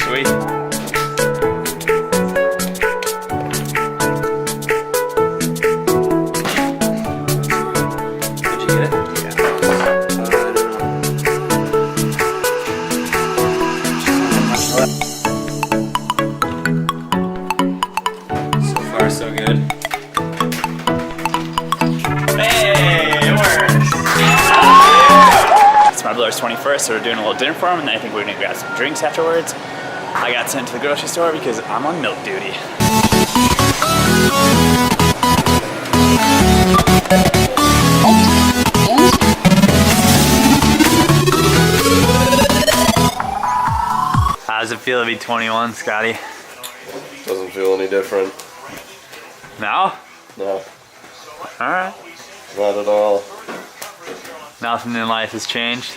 Sweet. Did you get it? Yeah. So far, so good. Hey, it works! It's my brother's 21st, so we're doing a little dinner for him, and I think we're gonna grab some drinks afterwards. I got sent to the grocery store because I'm on milk duty. How does it feel to be 21, Scotty? Doesn't feel any different. No? No. Alright. Not at all. Nothing in life has changed?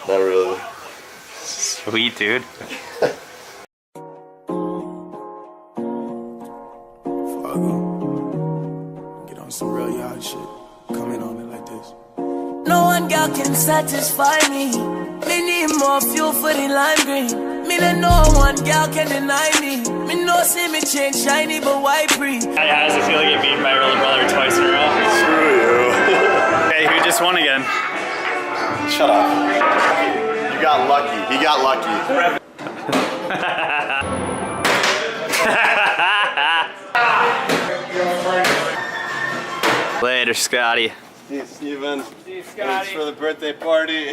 Not really. Sweet, dude. Get on some real yard shit. Come in on it like this. No one girl can satisfy me. Me need more fuel for the lime green. Me let no one girl can deny me. Me no see me change shiny, but why pre? How does it feel to get beaten by your little brother twice in a row? Screw you. Hey, who just won again? Shut up. You got lucky. He got lucky. Later, Scotty. See you, Steven. Thanks for the birthday party.